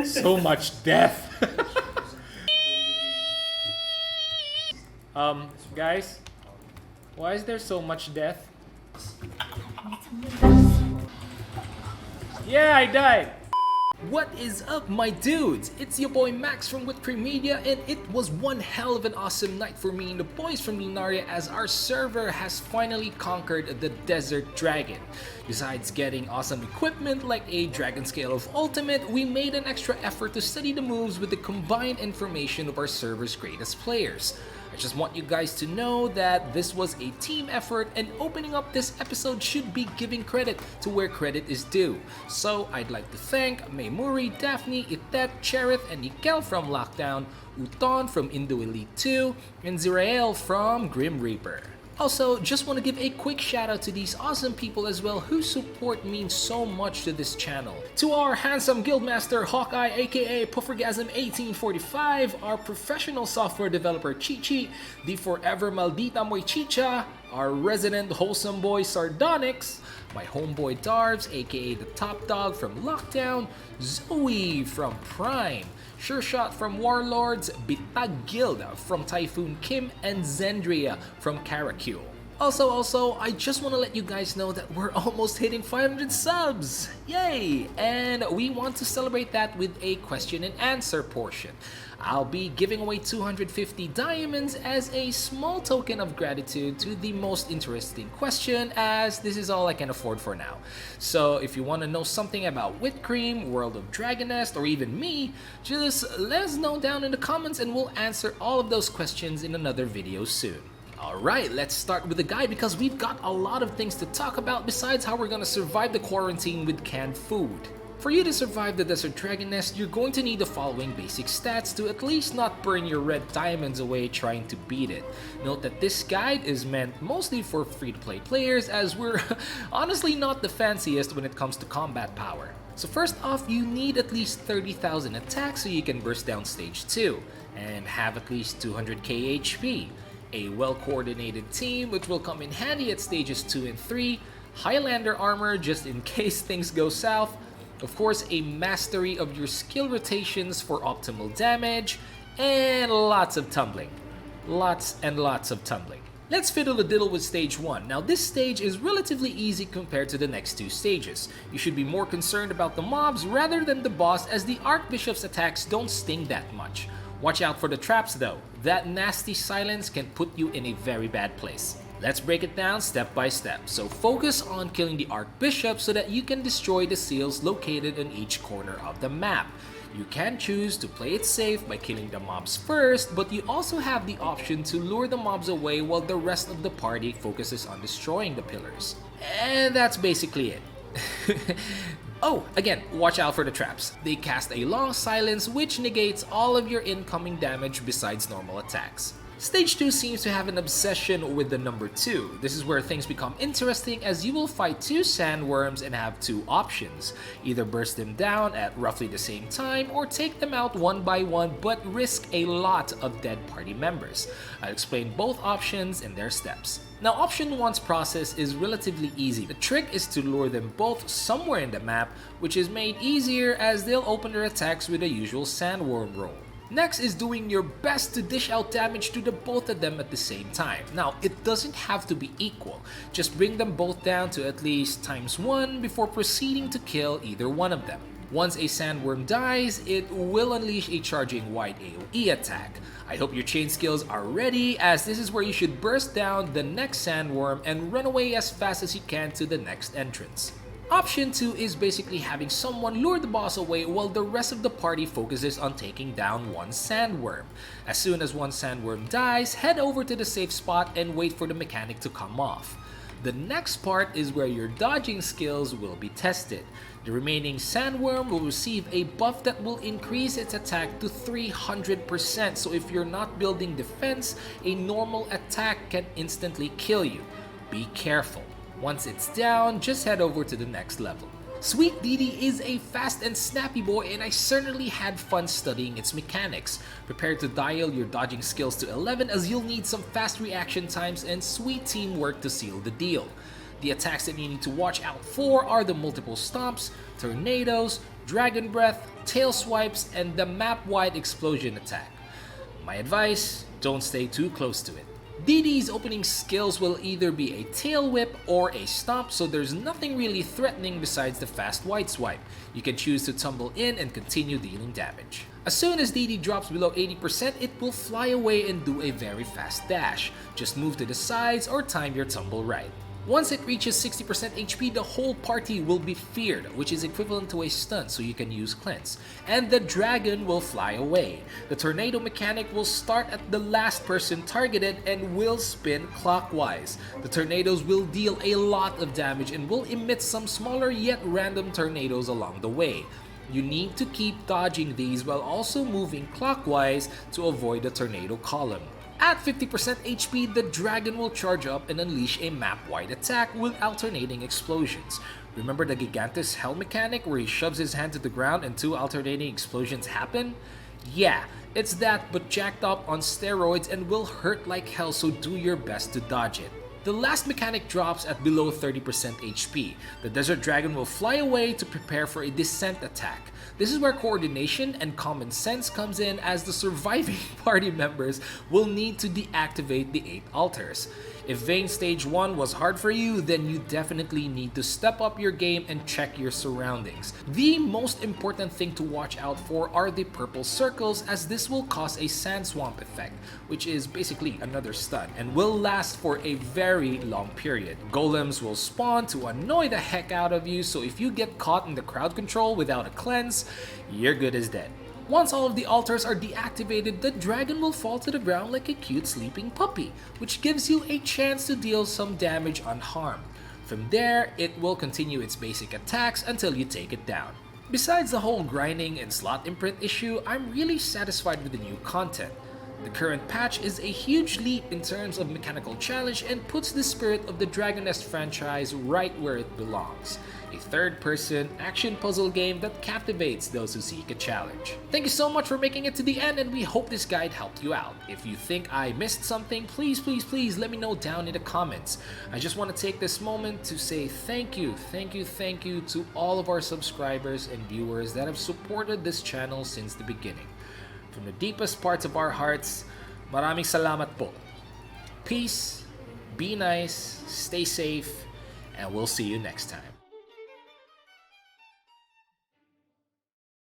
So much death. Guys, why is there so much death? Yeah, I died. What is up, my dudes? It's your boy Max from Witcream Media, and it was one hell of an awesome night for me and the boys from Lunaria as our server has finally conquered the Desert Dragon. Besides getting awesome equipment like a Dragon Scale of Ultimate, we made an extra effort to study the moves with the combined information of our server's greatest players. I just want you guys to know that this was a team effort, and opening up this episode should be giving credit to where credit is due. So I'd like to thank Maymuri, Daphne, Itet, Cherith, and Nikel from Lockdown, Uton from Indo Elite 2, and Zirael from Grim Reaper. Also, just want to give a quick shout out to these awesome people as well whose support means so much to this channel. To our handsome guildmaster Hawkeye aka Puffergasm1845, our professional software developer Chichi, the forever maldita moy Chicha, our resident wholesome boy Sardonyx, my homeboy Darves aka the top dog from Lockdown, Zoe from Prime, Sure Shot from Warlords, Bitag Guild from Typhoon Kim, and Zendria from Karakul. Also, I just want to let you guys know that we're almost hitting 500 subs! Yay! And we want to celebrate that with a question and answer portion. I'll be giving away 250 diamonds as a small token of gratitude to the most interesting question, as this is all I can afford for now. So if you want to know something about Witcream, World of Dragonest, or even me, just let us know down in the comments and we'll answer all of those questions in another video soon. Alright, let's start with the guide because we've got a lot of things to talk about besides how we're gonna survive the quarantine with canned food. For you to survive the Desert Dragon Nest, you're going to need the following basic stats to at least not burn your red diamonds away trying to beat it. Note that this guide is meant mostly for free-to-play players, as we're honestly not the fanciest when it comes to combat power. So first off, you need at least 30,000 attacks so you can burst down stage 2, and have at least 200k HP. A well-coordinated team, which will come in handy at stages 2 and 3, Highlander armor just in case things go south, of course a mastery of your skill rotations for optimal damage, and lots of tumbling. Lots and lots of tumbling. Let's fiddle a diddle with stage 1. Now this stage is relatively easy compared to the next two stages. You should be more concerned about the mobs rather than the boss, as the Archbishop's attacks don't sting that much. Watch out for the traps though. That nasty silence can put you in a very bad place. Let's break it down step by step. So focus on killing the Archbishop so that you can destroy the seals located in each corner of the map. You can choose to play it safe by killing the mobs first, but you also have the option to lure the mobs away while the rest of the party focuses on destroying the pillars. And that's basically it. Oh, again, watch out for the traps. They cast a long silence which negates all of your incoming damage besides normal attacks. Stage 2 seems to have an obsession with the number 2. This is where things become interesting, as you will fight 2 sandworms and have 2 options. Either burst them down at roughly the same time or take them out one by one but risk a lot of dead party members. I'll explain both options and their steps. Now option 1's process is relatively easy. The trick is to lure them both somewhere in the map, which is made easier as they'll open their attacks with a usual sandworm roll. Next is doing your best to dish out damage to the both of them at the same time. Now, it doesn't have to be equal. Just bring them both down to at least ×1 before proceeding to kill either one of them. Once a sandworm dies, it will unleash a charging wide AoE attack. I hope your chain skills are ready, as this is where you should burst down the next sandworm and run away as fast as you can to the next entrance. Option 2 is basically having someone lure the boss away while the rest of the party focuses on taking down one sandworm. As soon as one sandworm dies, head over to the safe spot and wait for the mechanic to come off. The next part is where your dodging skills will be tested. The remaining sandworm will receive a buff that will increase its attack to 300%, so if you're not building defense, a normal attack can instantly kill you. Be careful. Once it's down, just head over to the next level. Sweet Didi is a fast and snappy boy, and I certainly had fun studying its mechanics. Prepare to dial your dodging skills to 11, as you'll need some fast reaction times and sweet teamwork to seal the deal. The attacks that you need to watch out for are the multiple stomps, tornadoes, dragon breath, tail swipes, and the map-wide explosion attack. My advice, don't stay too close to it. DD's opening skills will either be a tail whip or a stomp, so there's nothing really threatening besides the fast wide swipe. You can choose to tumble in and continue dealing damage. As soon as DD drops below 80%, it will fly away and do a very fast dash. Just move to the sides or time your tumble right. Once it reaches 60% HP, the whole party will be feared, which is equivalent to a stun, so you can use cleanse. And the dragon will fly away. The tornado mechanic will start at the last person targeted and will spin clockwise. The tornadoes will deal a lot of damage and will emit some smaller yet random tornadoes along the way. You need to keep dodging these while also moving clockwise to avoid the tornado column. At 50% HP, the dragon will charge up and unleash a map-wide attack with alternating explosions. Remember the Gigantus Hell mechanic where he shoves his hand to the ground and 2 alternating explosions happen? Yeah, it's that but jacked up on steroids and will hurt like hell, so do your best to dodge it. The last mechanic drops at below 30% HP. The Desert Dragon will fly away to prepare for a descent attack. This is where coordination and common sense comes in, as the surviving party members will need to deactivate the 8 altars. If Vayne Stage 1 was hard for you, then you definitely need to step up your game and check your surroundings. The most important thing to watch out for are the purple circles, as this will cause a sand swamp effect, which is basically another stun, and will last for a very long period. Golems will spawn to annoy the heck out of you, so if you get caught in the crowd control without a cleanse, you're good as dead. Once all of the altars are deactivated, the dragon will fall to the ground like a cute sleeping puppy, which gives you a chance to deal some damage unharmed. From there, it will continue its basic attacks until you take it down. Besides the whole grinding and slot imprint issue, I'm really satisfied with the new content. The current patch is a huge leap in terms of mechanical challenge and puts the spirit of the Dragonest franchise right where it belongs. A third-person action puzzle game that captivates those who seek a challenge. Thank you so much for making it to the end, and we hope this guide helped you out. If you think I missed something, please let me know down in the comments. I just want to take this moment to say thank you to all of our subscribers and viewers that have supported this channel since the beginning. From the deepest parts of our hearts, maraming salamat po. Peace, be nice, stay safe, and we'll see you next time.